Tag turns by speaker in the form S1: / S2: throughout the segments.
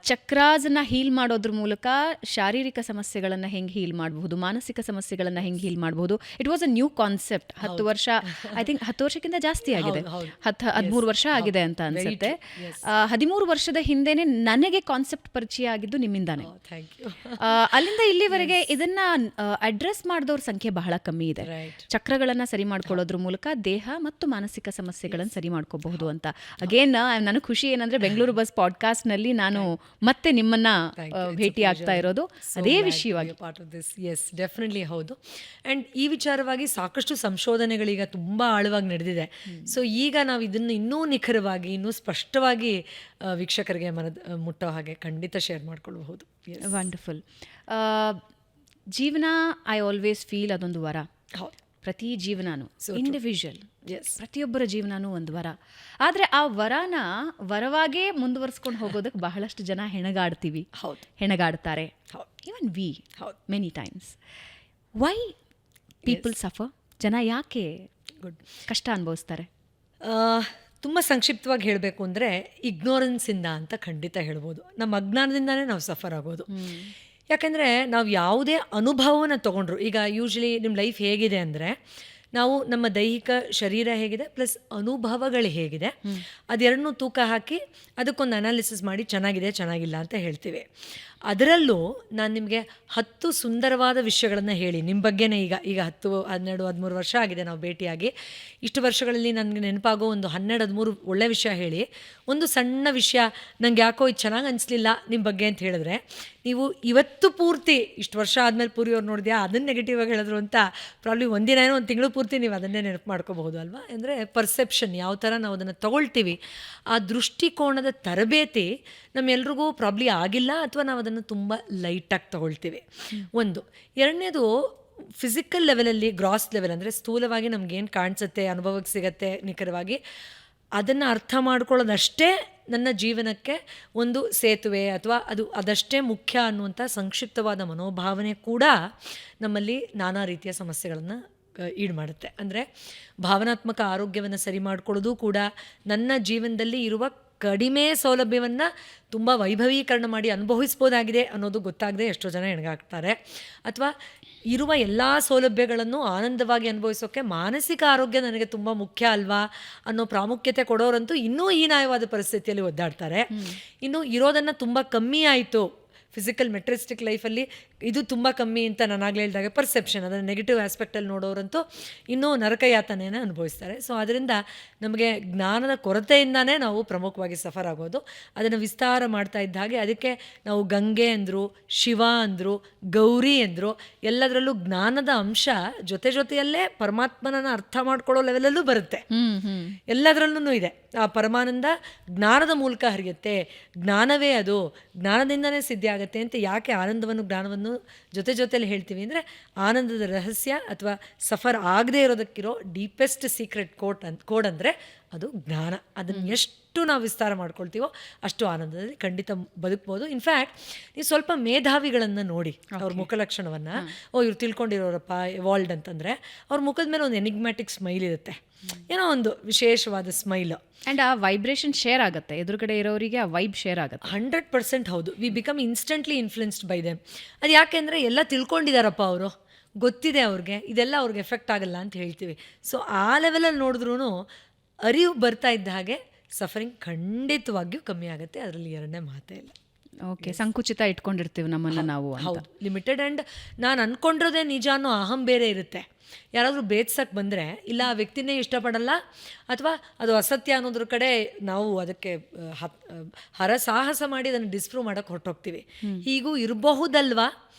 S1: ಚಕ್ರಾಸನ್ನ heal ಮಾಡೋದ್ರ ಮೂಲಕ ಶಾರೀರಿಕ ಸಮಸ್ಯೆಗಳನ್ನು ಹೆಂಗೆ ಹೀಲ್ ಮಾಡಬಹುದು, ಮಾನಸಿಕ ಸಮಸ್ಯೆಗಳನ್ನು ಹೆಂಗೆ ಹೀಲ್ ಮಾಡಬಹುದು. It was a new concept. 10 ವರ್ಷ, ಐ ಥಿಂಕ್ 10 ವರ್ಷಕ್ಕಿಂತ ಜಾಸ್ತಿ ಆಗಿದೆ, 13 ವರ್ಷ ಆಗಿದೆ ಅಂತ ಅನ್ಸುತ್ತೆ. 13 ವರ್ಷದ ಹಿಂದೆನೆ ನನಗೆ ಕಾನ್ಸೆಪ್ಟ್ ಪರಿಚಯ ಆಗಿದ್ದು ನಿಮ್ಮಿಂದಾನೆ. ಅಲ್ಲಿಂದ ಇಲ್ಲಿವರೆಗೆ ಇದನ್ನ ಅಡ್ರೆಸ್ ಮಾಡಿದವ್ರ ಸಂಖ್ಯೆ ಬಹಳ ಕಮ್ಮಿ ಇದೆ. ಚಕ್ರಗಳನ್ನ ಸರಿ ಮಾಡ್ಕೊಳ್ಳೋದ್ರ ಮೂಲಕ ದೇಹ ಮತ್ತು ಮಾನಸಿಕ ಸಮಸ್ಯೆಗಳನ್ನು ಸರಿ ಮಾಡ್ಕೋಬಹುದು ಅಂತ. ಅಗೇನ್ ನನಗೆ ಖುಷಿ ಏನಂದ್ರೆ ಬೆಂಗಳೂರು ಬಸ್ ಪಾಡ್ಕಾಸ್ಟ್ ನಲ್ಲಿ ನಾನು ಮತ್ತೆ ನಿಮ್ಮನ್ನ ಭೇಟಿ ಆಗ್ತಾ ಇರೋದು ಅದೇ ವಿಷಯವಾಗಿ.
S2: ಎಸ್, ಡೆಫಿನೆಟ್ಲಿ ಹೌದು. ಆ್ಯಂಡ್ ಈ ವಿಚಾರವಾಗಿ ಸಾಕಷ್ಟು ಸಂಶೋಧನೆಗಳೀಗ ತುಂಬ ಆಳವಾಗಿ ನಡೆದಿದೆ. ಸೊ ಈಗ ನಾವು ಇದನ್ನು ಇನ್ನೂ ನಿಖರವಾಗಿ, ಇನ್ನೂ ಸ್ಪಷ್ಟವಾಗಿ ವೀಕ್ಷಕರಿಗೆ ಮುಟ್ಟೋ ಹಾಗೆ ಖಂಡಿತ ಶೇರ್ ಮಾಡ್ಕೊಳ್ಬಹುದು.
S1: ವಂಡರ್ಫುಲ್. ಜೀವನ ಐ ಆಲ್ವೇಸ್ ಫೀಲ್ ಅದೊಂದು ವರ. ಪ್ರತಿ ಜೀವನಾನು ಇಂಡಿವಿಜುವಲ್, ಪ್ರತಿಯೊಬ್ಬರ ಜೀವನಾನು ಒಂದು ವರ. ಆದರೆ ಆ ವರವಾಗೇ ಮುಂದುವರಿಸ್ಕೊಂಡು ಹೋಗೋದಕ್ಕೆ ಬಹಳಷ್ಟು ಜನ ಹೆಣಗಾಡ್ತಾರೆ. Even we many times. Why people suffer? ಜನ ಯಾಕೆ ಕಷ್ಟ ಅನುಭವಿಸ್ತಾರೆ?
S2: ತುಂಬ ಸಂಕ್ಷಿಪ್ತವಾಗಿ ಹೇಳಬೇಕು ಅಂದರೆ ಇಗ್ನೋರೆನ್ಸಿಂದ ಅಂತ ಖಂಡಿತ ಹೇಳ್ಬೋದು. ನಮ್ಮ ಅಜ್ಞಾನದಿಂದನೇ ನಾವು ಸಫರ್ ಆಗೋದು. ಯಾಕೆಂದರೆ ನಾವು ಯಾವುದೇ ಅನುಭವವನ್ನು ತೊಗೊಂಡ್ರು, ಈಗ ಯೂಶ್ವಲಿ ನಿಮ್ಮ ಲೈಫ್ ಹೇಗಿದೆ ಅಂದರೆ ನಾವು ನಮ್ಮ ದೈಹಿಕ ಶರೀರ ಹೇಗಿದೆ ಪ್ಲಸ್ ಅನುಭವಗಳು ಹೇಗಿದೆ ಅದೆರಡನ್ನೂ ತೂಕ ಹಾಕಿ ಅದಕ್ಕೊಂದು ಅನಾಲಿಸಿಸ್ ಮಾಡಿ ಚೆನ್ನಾಗಿಲ್ಲ ಅಂತ ಹೇಳ್ತೀವಿ. ಅದರಲ್ಲೂ ನಾನು ನಿಮಗೆ 10 ಸುಂದರವಾದ ವಿಷಯಗಳನ್ನು ಹೇಳಿ ನಿಮ್ಮ ಬಗ್ಗೆನೇ ಈಗ 10, 12, 13 ವರ್ಷ ಆಗಿದೆ ನಾವು ಭೇಟಿಯಾಗಿ. ಇಷ್ಟು ವರ್ಷಗಳಲ್ಲಿ ನನಗೆ ನೆನಪಾಗೋ ಒಂದು 12, 13 ಒಳ್ಳೆ ವಿಷಯ ಹೇಳಿ, ಒಂದು ಸಣ್ಣ ವಿಷಯ ನಂಗೆ ಯಾಕೋ ಇದು ಚೆನ್ನಾಗಿ ಅನಿಸ್ಲಿಲ್ಲ ನಿಮ್ಮ ಬಗ್ಗೆ ಅಂತ ಹೇಳಿದ್ರೆ, ನೀವು ಇವತ್ತು ಪೂರ್ತಿ ಇಷ್ಟು ವರ್ಷ ಆದಮೇಲೆ ಪೂರಿಯವ್ರು ನೋಡಿದ್ಯಾ ಅದನ್ನು ನೆಗೆಟಿವ್ ಆಗಿ ಹೇಳಿದ್ರು ಅಂತ ಪ್ರಾಬ್ಲಿ ಒಂದಿನ ಏನೋ ಒಂದು ತಿಂಗಳು ಪೂರ್ತಿ ನೀವು ಅದನ್ನೇ ನೆನಪು ಮಾಡ್ಕೋಬಹುದು ಅಲ್ವಾ. ಅಂದರೆ ಪರ್ಸೆಪ್ಷನ್ ಯಾವ ಥರ ನಾವು ಅದನ್ನು ತಗೊಳ್ತೀವಿ, ಆ ದೃಷ್ಟಿಕೋನದ ತರಬೇತಿ ನಮ್ಮೆಲ್ರಿಗೂ ಪ್ರಾಬ್ಲಿ ಆಗಿಲ್ಲ, ಅಥವಾ ನಾವು ಅದನ್ನು ತುಂಬ ಲೈಟಾಗಿ ತಗೊಳ್ತೀವಿ. ಒಂದು. ಎರಡನೇದು, ಫಿಸಿಕಲ್ ಲೆವೆಲಲ್ಲಿ, ಗ್ರಾಸ್ ಲೆವೆಲ್ ಅಂದರೆ ಸ್ಥೂಲವಾಗಿ ನಮಗೇನು ಕಾಣಿಸುತ್ತೆ, ಅನುಭವಕ್ಕೆ ಸಿಗತ್ತೆ ನಿಖರವಾಗಿ, ಅದನ್ನು ಅರ್ಥ ಮಾಡ್ಕೊಳ್ಳೋದಷ್ಟೇ ನನ್ನ ಜೀವನಕ್ಕೆ ಒಂದು ಸೇತುವೆ, ಅಥವಾ ಅದಷ್ಟೇ ಮುಖ್ಯ ಅನ್ನುವಂಥ ಸಂಕ್ಷಿಪ್ತವಾದ ಮನೋಭಾವನೆ ಕೂಡ ನಮ್ಮಲ್ಲಿ ನಾನಾ ರೀತಿಯ ಸಮಸ್ಯೆಗಳನ್ನು ಈಡು ಮಾಡುತ್ತೆ. ಅಂದರೆ ಭಾವನಾತ್ಮಕ ಆರೋಗ್ಯವನ್ನು ಸರಿ ಮಾಡ್ಕೊಳ್ಳೋದು ಕೂಡ ನನ್ನ ಜೀವನದಲ್ಲಿ ಇರುವ ಕಡಿಮೆ ಸೌಲಭ್ಯವನ್ನು ತುಂಬ ವೈಭವೀಕರಣ ಮಾಡಿ ಅನುಭವಿಸ್ಬೋದಾಗಿದೆ ಅನ್ನೋದು ಗೊತ್ತಾಗದೆ ಎಷ್ಟೋ ಜನ ಹೆಣಗಾಗ್ತಾರೆ. ಅಥವಾ ಇರುವ ಎಲ್ಲ ಸೌಲಭ್ಯಗಳನ್ನು ಆನಂದವಾಗಿ ಅನುಭವಿಸೋಕ್ಕೆ ಮಾನಸಿಕ ಆರೋಗ್ಯ ನನಗೆ ತುಂಬ ಮುಖ್ಯ ಅಲ್ವಾ ಅನ್ನೋ ಪ್ರಾಮುಖ್ಯತೆ ಕೊಡೋರಂತೂ ಇನ್ನೂ ಹೀನಾಯವಾದ ಪರಿಸ್ಥಿತಿಯಲ್ಲಿ ಒದ್ದಾಡ್ತಾರೆ. ಇನ್ನು ಇರೋದನ್ನು ತುಂಬ ಕಮ್ಮಿ ಆಯಿತು, ಫಿಸಿಕಲ್ ಮೆಟ್ರಿಸ್ಟಿಕ್ ಲೈಫಲ್ಲಿ ಇದು ತುಂಬ ಕಮ್ಮಿ ಅಂತ ನಾನಾಗಲೇ ಹೇಳಿದಾಗ ಪರ್ಸೆಪ್ಷನ್, ಅದನ್ನು ನೆಗೆಟಿವ್ ಆಸ್ಪೆಕ್ಟಲ್ಲಿ ನೋಡೋರಂತೂ ಇನ್ನೂ ನರಕಯಾತನೆಯನ್ನು ಅನುಭವಿಸ್ತಾರೆ. ಸೊ ಅದರಿಂದ ನಮಗೆ ಜ್ಞಾನದ ಕೊರತೆಯಿಂದನೇ ನಾವು ಪ್ರಮುಖವಾಗಿ ಸಫರ್ ಆಗೋದು. ಅದನ್ನು ವಿಸ್ತಾರ ಮಾಡ್ತಾ ಇದ್ದ ಹಾಗೆ ಅದಕ್ಕೆ ನಾವು ಗಂಗೆ ಅಂದರು, ಶಿವ ಅಂದರು, ಗೌರಿ ಅಂದರು, ಎಲ್ಲದರಲ್ಲೂ ಜ್ಞಾನದ ಅಂಶ ಜೊತೆಯಲ್ಲೇ ಪರಮಾತ್ಮನನ್ನು ಅರ್ಥ ಮಾಡ್ಕೊಳ್ಳೋ ಲೆವೆಲಲ್ಲೂ ಬರುತ್ತೆ. ಎಲ್ಲದರಲ್ಲೂ ಇದೆ. ಆ ಪರಮಾನಂದ ಜ್ಞಾನದ ಮೂಲಕ ಹರಿಯುತ್ತೆ, ಜ್ಞಾನವೇ ಅದು, ಜ್ಞಾನದಿಂದನೇ ಸಿದ್ಧಿ ಆಗುತ್ತೆ ಅಂತ ಯಾಕೆ ಆನಂದವನ್ನು ಜ್ಞಾನವನ್ನು ಜೊತೆಲಿ ಹೇಳ್ತೀವಿ ಅಂದರೆ, ಆನಂದದ ರಹಸ್ಯ ಅಥವಾ ಸಫರ್ ಆಗದೆ ಇರೋದಕ್ಕಿರೋ ಡೀಪೆಸ್ಟ್ ಸೀಕ್ರೆಟ್ ಕೋಡ್ ಅಂದರೆ ಅದು ಜ್ಞಾನ. ಅದನ್ನು ಎಷ್ಟು ನಾವು ವಿಸ್ತಾರ ಮಾಡ್ಕೊಳ್ತೀವೋ ಅಷ್ಟು ಆನಂದದಲ್ಲಿ ಖಂಡಿತ ಬದುಕ್ಬೋದು. ಇನ್ಫ್ಯಾಕ್ಟ್ ನೀವು ಸ್ವಲ್ಪ ಮೇಧಾವಿಗಳನ್ನು ನೋಡಿ, ಅವ್ರ ಮುಖಲಕ್ಷಣವನ್ನು, ಇವ್ರು ತಿಳ್ಕೊಂಡಿರೋರಪ್ಪ ಎವಾಲ್ಡ್ ಅಂತಂದರೆ ಅವ್ರ ಮುಖದ ಮೇಲೆ ಒಂದು ಎನಿಗ್ಮ್ಯಾಟಿಕ್ ಸ್ಮೈಲ್ ಇರುತ್ತೆ, ಏನೋ ಒಂದು ವಿಶೇಷವಾದ ಸ್ಮೈಲ್.
S1: ಆ್ಯಂಡ್ ಆ ವೈಬ್ರೇಷನ್ ಶೇರ್ ಆಗುತ್ತೆ, ಎದುರುಗಡೆ ಇರೋರಿಗೆ ಆ ವೈಬ್ ಶೇರ್ ಆಗುತ್ತೆ.
S2: 100% ಹೌದು. We become instantly influenced by them. ಅದು ಯಾಕೆಂದರೆ ಎಲ್ಲ ತಿಳ್ಕೊಂಡಿದ್ದಾರಪ್ಪ ಅವರು, ಗೊತ್ತಿದೆ ಅವ್ರಿಗೆ, ಇದೆಲ್ಲ ಅವ್ರಿಗೆ ಎಫೆಕ್ಟ್ ಆಗಲ್ಲ ಅಂತ ಹೇಳ್ತೀವಿ. ಸೊ ಆ ಲೆವೆಲಲ್ಲಿ ನೋಡಿದ್ರೂ ಅರಿವು ಬರ್ತಾ ಇದ್ದ ಹಾಗೆ ಸಫರಿಂಗ್ ಖಂಡಿತವಾಗಿಯೂ ಕಮ್ಮಿ ಆಗುತ್ತೆ, ಅದರಲ್ಲಿ ಎರಡನೇ ಮಾತೇ ಇಲ್ಲ.
S1: ಓಕೆ, ಸಂಕುಚಿತ ಇಟ್ಕೊಂಡಿರ್ತೀವಿ ನಮ್ಮನ್ನು ನಾವು.
S2: ಹೌದು, ಲಿಮಿಟೆಡ್. ಆ್ಯಂಡ್ ನಾನು ಅಂದ್ಕೊಂಡಿರೋದೇ ನಿಜ ಅನ್ನೋ ಅಹಂ ಬೇರೆ ಇರುತ್ತೆ. ಯಾರಾದರೂ ಬೇತ್ಸಕ್ಕೆ ಬಂದರೆ ಇಲ್ಲ ಆ ವ್ಯಕ್ತಿನೇ ಇಷ್ಟಪಡಲ್ಲ, ಅಥವಾ ಅದು ಅಸತ್ಯ ಅನ್ನೋದ್ರ ಕಡೆ ನಾವು ಅದಕ್ಕೆ ಹರಸಾಹಸ ಮಾಡಿ ಅದನ್ನು ಡಿಸ್ಪ್ರೂವ್ ಮಾಡೋಕ್ಕೆ ಹೊರಟೋಗ್ತೀವಿ. ಹೀಗೂ ಇರಬಹುದಲ್ವಾ,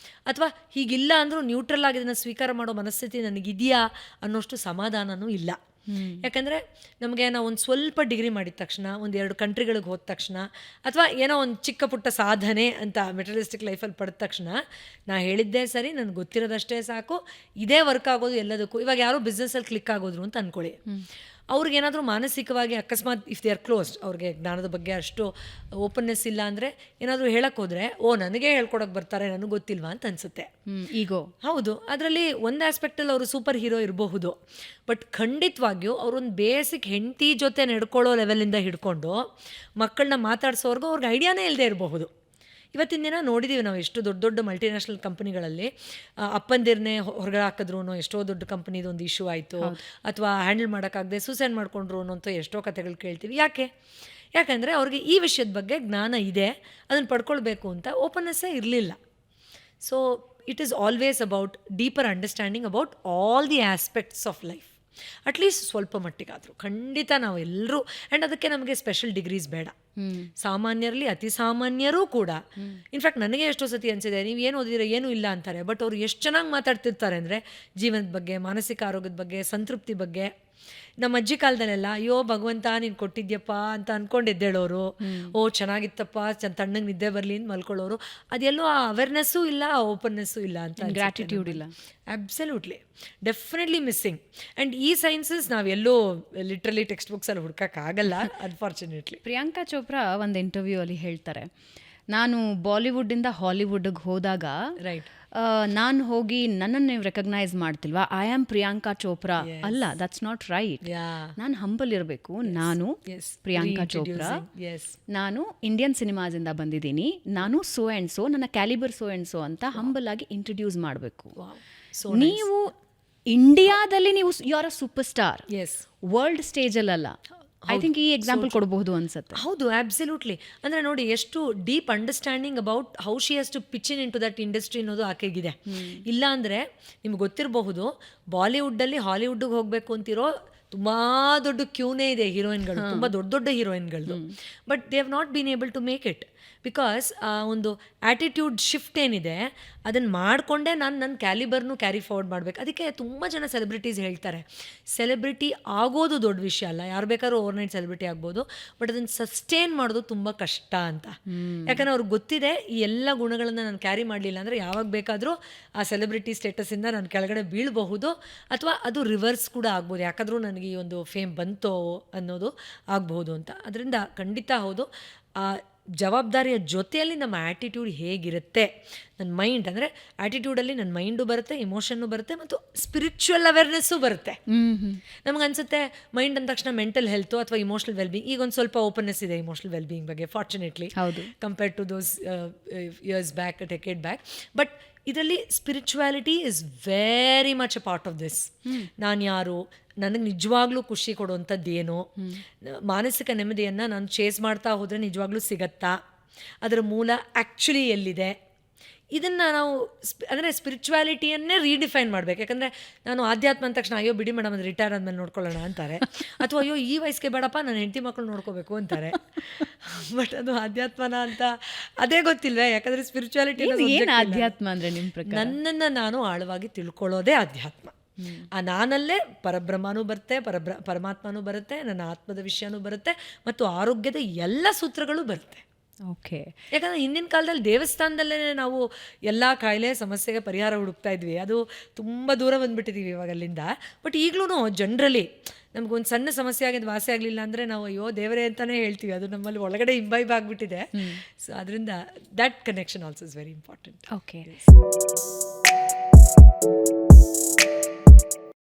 S2: ಅಥವಾ ಹೀಗಿಲ್ಲ ಅಂದರೂ ನ್ಯೂಟ್ರಲ್ ಆಗಿ ಇದನ್ನು ಸ್ವೀಕಾರ ಮಾಡೋ ಮನಸ್ಥಿತಿ ನನಗಿದೆಯಾ ಅನ್ನೋಷ್ಟು ಸಮಾಧಾನವೂ ಇಲ್ಲ. ಯಾಕಂದರೆ ನಮಗೆ ನಾವು ಒಂದು ಸ್ವಲ್ಪ ಡಿಗ್ರಿ ಮಾಡಿದ ತಕ್ಷಣ, 1-2 ಕಂಟ್ರಿಗಳಿಗೆ ಹೋದ ತಕ್ಷಣ, ಅಥವಾ ಏನೋ ಒಂದು ಚಿಕ್ಕ ಪುಟ್ಟ ಸಾಧನೆ ಅಂತ ಮೆಟೀರಿಯಲಿಸ್ಟಿಕ್ ಲೈಫಲ್ಲಿ ಪಡೆದ ತಕ್ಷಣ ನಾ ಹೇಳಿದ್ದೇ ಸರಿ, ನನಗೆ ಗೊತ್ತಿರೋದಷ್ಟೇ ಸಾಕು, ಇದೇ ವರ್ಕ್ ಆಗೋದು ಎಲ್ಲದಕ್ಕೂ. ಇವಾಗ ಯಾರೋ ಬಿಸ್ನೆಸ್ಸಲ್ಲಿ ಕ್ಲಿಕ್ ಆಗೋದ್ರು ಅಂತ ಅಂದ್ಕೊಳ್ಳಿ, ಅವ್ರಿಗೇನಾದರೂ ಮಾನಸಿಕವಾಗಿ ಅಕಸ್ಮಾತ್ ಇಫ್ ದೇ ಆರ್ ಕ್ಲೋಸ್ಡ್, ಅವ್ರಿಗೆ ಜ್ಞಾನದ ಬಗ್ಗೆ ಅಷ್ಟು ಓಪನ್ನೆಸ್ ಇಲ್ಲ ಅಂದರೆ ಏನಾದರೂ ಹೇಳಕ್ಕೆ ಹೋದರೆ, ನನಗೆ ಹೇಳ್ಕೊಡೋಕೆ ಬರ್ತಾರೆ, ನನಗೆ ಗೊತ್ತಿಲ್ವಾ ಅಂತ ಅನಿಸುತ್ತೆ.
S1: ಈಗೋ
S2: ಹೌದು, ಅದರಲ್ಲಿ ಒಂದು ಆಸ್ಪೆಕ್ಟಲ್ಲಿ ಅವರು ಸೂಪರ್ ಹೀರೋ ಇರಬಹುದು, ಬಟ್ ಖಂಡಿತವಾಗಿಯೂ ಅವರೊಂದು ಬೇಸಿಕ್ ಹೆಂಡತಿ ಜೊತೆ ನಡ್ಕೊಳ್ಳೋ ಲೆವೆಲಿಂದ ಹಿಡ್ಕೊಂಡು ಮಕ್ಕಳನ್ನ ಮಾತಾಡ್ಸೋರ್ಗೂ ಅವ್ರಿಗೆ ಐಡಿಯಾನೇ ಇಲ್ಲದೆ ಇರಬಹುದು. ಇವತ್ತಿನ ದಿನ ನೋಡಿದ್ದೀವಿ ನಾವು ಎಷ್ಟು ದೊಡ್ಡ ದೊಡ್ಡ ಮಲ್ಟಿನ್ಯಾಷನಲ್ ಕಂಪನಿಗಳಲ್ಲಿ ಅಪ್ಪಂದಿರನ್ನೇ ಹೊರಗಡೆ ಹಾಕಿದ್ರು ಎಷ್ಟೋ ದೊಡ್ಡ ಕಂಪನಿದು ಒಂದು ಇಶ್ಯೂ ಆಯಿತು, ಅಥವಾ ಹ್ಯಾಂಡಲ್ ಮಾಡೋಕ್ಕಾಗದೆ ಸೂಸೈಡ್ ಮಾಡಿಕೊಂಡ್ರು ಅನ್ನೋಂಥ ಎಷ್ಟೋ ಕಥೆಗಳು ಕೇಳ್ತೀವಿ. ಯಾಕಂದರೆ ಅವ್ರಿಗೆ ಈ ವಿಷಯದ ಬಗ್ಗೆ ಜ್ಞಾನ ಇದೆ, ಅದನ್ನು ಪಡ್ಕೊಳ್ಬೇಕು ಅಂತ ಓಪನ್ನೆಸ್ಸೇ ಇರಲಿಲ್ಲ. So it is always about deeper understanding about all the aspects of life. At least ಸ್ವಲ್ಪ ಮಟ್ಟಿಗಾದರೂ ಖಂಡಿತ ನಾವು ಎಲ್ಲರೂ, ಆ್ಯಂಡ್ ಅದಕ್ಕೆ ನಮಗೆ ಸ್ಪೆಷಲ್ ಡಿಗ್ರೀಸ್ ಬೇಡ. ಸಾಮಾನ್ಯರಲ್ಲಿ ಅತಿ ಸಾಮಾನ್ಯರೂ ಕೂಡ, ಇನ್ಫ್ಯಾಕ್ಟ್ ನನಗೆ ಎಷ್ಟೋ ಸತಿ ಅನಿಸಿದೆ, ನೀವು ಏನು ಓದಿದ್ರೆ ಏನೂ ಇಲ್ಲ ಅಂತಾರೆ, ಬಟ್ ಅವ್ರು ಎಷ್ಟು ಚೆನ್ನಾಗಿ ಮಾತಾಡ್ತಿರ್ತಾರೆ ಅಂದರೆ ಜೀವನದ ಬಗ್ಗೆ, ಮಾನಸಿಕ ಆರೋಗ್ಯದ ಬಗ್ಗೆ, ಸಂತೃಪ್ತಿ ಬಗ್ಗೆ. ನಮ್ಮ ಅಜ್ಜಿ ಕಾಲದಲ್ಲೆಲ್ಲ ಅಯ್ಯೋ ಭಗವಂತ ನೀನು ಕೊಟ್ಟಿದ್ಯಪ್ಪ ಅಂತ ಅಂದ್ಕೊಂಡು ಎದ್ದೇಳೋರು, ಓ ಚೆನ್ನಾಗಿತ್ತಪ್ಪ ತಣ್ಣಗೆ ನಿದ್ದೆ ಬರಲಿ ಅಂತ ಮಲ್ಕೊಳ್ಳೋರು. ಅದೆಲ್ಲೋ ಆ ಅವೇರ್ನೆಸ್ಸೂ ಇಲ್ಲ, ಆ ಓಪನ್ನೆಸ್ಸು ಇಲ್ಲ ಅಂತ,
S1: ಗ್ರ್ಯಾಟಿಟ್ಯೂಡ್ ಇಲ್ಲ.
S2: Absolutely, definitely missing. ಆ್ಯಂಡ್ ಈ ಸೈನ್ಸಸ್ ನಾವೆಲ್ಲೋ ಲಿಟ್ರಲಿ ಟೆಕ್ಸ್ಟ್ ಬುಕ್ಸಲ್ಲಿ ಹುಡ್ಕೋಕ್ಕಾಗಲ್ಲ, ಅನ್ಫಾರ್ಚುನೇಟ್ಲಿ.
S1: ಪ್ರಿಯಾಂಕಾ ಚೋಪ್ರಾ ಒಂದು ಇಂಟರ್ವ್ಯೂ ಅಲ್ಲಿ ಹೇಳ್ತಾರೆ, ನಾನು ಬಾಲಿವುಡ್ಡಿಂದ ಹಾಲಿವುಡ್ಗೆ ಹೋದಾಗ
S2: ರೈಟ್,
S1: ನಾನು ಹೋಗಿ ನನ್ನನ್ನು ನೀವು ರೆಕಗ್ನೈಸ್ ಮಾಡ್ತಿಲ್ವಾ, ಐ ಆಮ್ ಪ್ರಿಯಾಂಕಾ ಚೋಪ್ರಾ ಅಲ್ಲ, ದಟ್ಸ್ ನಾಟ್ ರೈಟ್. ನಾನು ಹಂಬಲ್ ಇರಬೇಕು, ನಾನು ಪ್ರಿಯಾಂಕಾ ಚೋಪ್ರಾ, ನಾನು ಇಂಡಿಯನ್ ಸಿನಿಮಾದಿಂದ ಬಂದಿದ್ದೀನಿ, ನಾನು ಸೋ ಆ್ಯಂಡ್ ಸೋ, ನನ್ನ ಕ್ಯಾಲಿಬರ್ ಸೋ ಆ್ಯಂಡ್ ಸೋ ಅಂತ ಹಂಬಲ್ ಆಗಿ ಇಂಟ್ರೊಡ್ಯೂಸ್ ಮಾಡಬೇಕು. ನೀವು ಇಂಡಿಯಾದಲ್ಲಿ ನೀವು you are a super star, world ಸ್ಟೇಜಲ್ಲ. ಐ ಥಿಂಕ್ ಈ ಎಕ್ಸಾಂಪಲ್ ಕೊಡಬಹುದು ಅನ್ಸುತ್ತೆ.
S2: ಹೌದು, ಆಬ್ಸಲ್ಯೂಟ್ಲಿ. ಅಂದರೆ ನೋಡಿ, ಎಷ್ಟು deep understanding about how she has to pitch in to that industry ಅನ್ನೋದು ಆಕೆಗಿದೆ. ಇಲ್ಲ ಅಂದರೆ ನಿಮ್ಗೆ ಗೊತ್ತಿರಬಹುದು, ಬಾಲಿವುಡ್ಡಲ್ಲಿ ಹಾಲಿವುಡ್ಗೆ ಹೋಗಬೇಕು ಅಂತಿರೋ ತುಂಬ ದೊಡ್ಡ ಕ್ಯೂನೇ ಇದೆ ಹೀರೋಯಿನ್ಗಳು, ತುಂಬ ದೊಡ್ಡ ದೊಡ್ಡ ಹೀರೋಯಿನ್ಗಳದ್ದು. But they have not been able to make it because ಒಂದು ಆ್ಯಟಿಟ್ಯೂಡ್ ಶಿಫ್ಟ್ ಏನಿದೆ ಅದನ್ನು ಮಾಡಿಕೊಂಡೇ ನಾನು ನನ್ನ ಕ್ಯಾಲಿಬರ್ನು ಕ್ಯಾರಿ ಫಾರ್ವರ್ಡ್ ಮಾಡಬೇಕು. ಅದಕ್ಕೆ ತುಂಬ ಜನ ಸೆಲೆಬ್ರಿಟೀಸ್ ಹೇಳ್ತಾರೆ, ಸೆಲೆಬ್ರಿಟಿ ಆಗೋದು ದೊಡ್ಡ ವಿಷಯ ಅಲ್ಲ, ಯಾರು ಬೇಕಾದ್ರೂ ಓವರ್ನೈಟ್ ಸೆಲೆಬ್ರಿಟಿ ಆಗ್ಬೋದು, ಬಟ್ ಅದನ್ನು ಸಸ್ಟೇನ್ ಮಾಡೋದು ತುಂಬ ಕಷ್ಟ ಅಂತ. ಯಾಕಂದರೆ ಅವ್ರಿಗೆ ಗೊತ್ತಿದೆ, ಈ ಎಲ್ಲ ಗುಣಗಳನ್ನು ನಾನು ಕ್ಯಾರಿ ಮಾಡಲಿಲ್ಲ ಅಂದರೆ ಯಾವಾಗ ಬೇಕಾದರೂ ಆ ಸೆಲೆಬ್ರಿಟಿ ಸ್ಟೇಟಸಿಂದ ನಾನು ಕೆಳಗಡೆ ಬೀಳಬಹುದು, ಅಥವಾ ಅದು ರಿವರ್ಸ್ ಕೂಡ ಆಗ್ಬೋದು, ಯಾಕಾದರೂ ನನಗೆ ಈ ಒಂದು ಫೇಮ್ ಬಂತೋ ಅನ್ನೋದು ಆಗಬಹುದು ಅಂತ. ಅದರಿಂದ ಖಂಡಿತ ಹೌದು, ಆ ಜವಾಬ್ದಾರಿಯ ಜೊತೆಯಲ್ಲಿ ನಮ್ಮ ಆ್ಯಟಿಟ್ಯೂಡ್ ಹೇಗಿರುತ್ತೆ, ನನ್ನ ಮೈಂಡ್ ಅಂದರೆ ಆ್ಯಟಿಟ್ಯೂಡಲ್ಲಿ ನನ್ನ ಮೈಂಡು ಬರುತ್ತೆ, ಇಮೋಷನ್ನು ಬರುತ್ತೆ, ಮತ್ತು ಸ್ಪಿರಿಚುವಲ್ ಅವೇರ್ನೆಸ್ಸು ಬರುತ್ತೆ. ನಮಗನ್ಸುತ್ತೆ ಮೈಂಡ್ ಅಂದ ತಕ್ಷಣ ಮೆಂಟಲ್ ಹೆಲ್ತು ಅಥವಾ ಇಮೋಷನಲ್ ವೆಲ್ಬೀಯಿಂಗ್, ಈಗ ಒಂದು ಸ್ವಲ್ಪ ಓಪನ್ನೆಸ್ ಇದೆ ಇಮೋಷನಲ್ ವೆಲ್ಬೀಯಿಂಗ್ ಬಗ್ಗೆ, fortunately, compared to those years back, decade back. But ಇದರಲ್ಲಿ spirituality is very much a part of this. ನಾನು ಯಾರು, ನನಗೆ ನಿಜವಾಗ್ಲೂ ಖುಷಿ ಕೊಡುವಂಥದ್ದೇನು, ಮಾನಸಿಕ ನೆಮ್ಮದಿಯನ್ನು ನಾನು ಚೇಸ್ ಮಾಡ್ತಾ ಹೋದರೆ ನಿಜವಾಗ್ಲೂ ಸಿಗತ್ತಾ, ಅದರ ಮೂಲ ಆ್ಯಕ್ಚುಲಿ ಎಲ್ಲಿದೆ, ಇದನ್ನು ನಾವು ಅಂದರೆ ಸ್ಪಿರಿಚುವಾಲಿಟಿಯನ್ನೇ ರೀಡಿಫೈನ್ ಮಾಡಬೇಕು. ಯಾಕಂದರೆ ನಾನು ಆಧ್ಯಾತ್ಮ ಅಂದ ತಕ್ಷಣ ಅಯ್ಯೋ ಬಿಡಿ ಮೇಡಮ್ ಅದು ರಿಟೈರ್ ಆದಮೇಲೆ ನೋಡ್ಕೊಳ್ಳೋಣ ಅಂತಾರೆ, ಅಥವಾ ಅಯ್ಯೋ ಈ ವಯಸ್ಸಿಗೆ ಬೇಡಪ್ಪ ನಾನು ಹೆಂಡತಿ ಮಕ್ಕಳು ನೋಡ್ಕೋಬೇಕು ಅಂತಾರೆ. ಬಟ್ ಅದು ಆಧ್ಯಾತ್ಮನ ಅಂತ ಅದೇ ಗೊತ್ತಿಲ್ವೇ, ಯಾಕಂದರೆ ಸ್ಪಿರಿಚುವಾಲಿಟಿ
S1: ಆಧ್ಯಾತ್ಮ ಅಂದರೆ ನಿಮ್ಮ ಪ್ರಕಾರ
S2: ನನ್ನನ್ನು ನಾನು ಆಳವಾಗಿ ತಿಳ್ಕೊಳ್ಳೋದೇ ಆಧ್ಯಾತ್ಮ. ಆ ನಾನಲ್ಲೇ ಪರಬ್ರಹ್ಮನೂ ಬರುತ್ತೆ, ಪರಮಾತ್ಮನೂ ಬರುತ್ತೆ, ನನ್ನ ಆತ್ಮದ ವಿಷಯನೂ ಬರುತ್ತೆ, ಮತ್ತು ಆರೋಗ್ಯದ ಎಲ್ಲ ಸೂತ್ರಗಳು ಬರುತ್ತೆ.
S1: ಓಕೆ,
S2: ಯಾಕಂದರೆ ಹಿಂದಿನ ಕಾಲದಲ್ಲಿ ದೇವಸ್ಥಾನದಲ್ಲೇ ನಾವು ಎಲ್ಲ ಕಾಯಿಲೆ ಸಮಸ್ಯೆಗೆ ಪರಿಹಾರ ಹುಡುಕ್ತಾ ಇದ್ವಿ, ಅದು ತುಂಬ ದೂರ ಬಂದುಬಿಟ್ಟಿದ್ದೀವಿ ಇವಾಗ ಅಲ್ಲಿಂದ. ಬಟ್ ಈಗಲೂ ಜನರಲಿ ನಮಗೊಂದು ಸಣ್ಣ ಸಮಸ್ಯೆ ಆಗಿದ್ದು ವಾಸಿ ಆಗಲಿಲ್ಲ ಅಂದರೆ ನಾವು ಅಯ್ಯೋ ದೇವರೇ ಅಂತಲೇ ಹೇಳ್ತೀವಿ, ಅದು ನಮ್ಮಲ್ಲಿ ಒಳಗಡೆ ಇಂಬೈಬ್ ಆಗಿಬಿಟ್ಟಿದೆ. ಸೊ ಅದರಿಂದ that connection also is very important.
S1: Okay.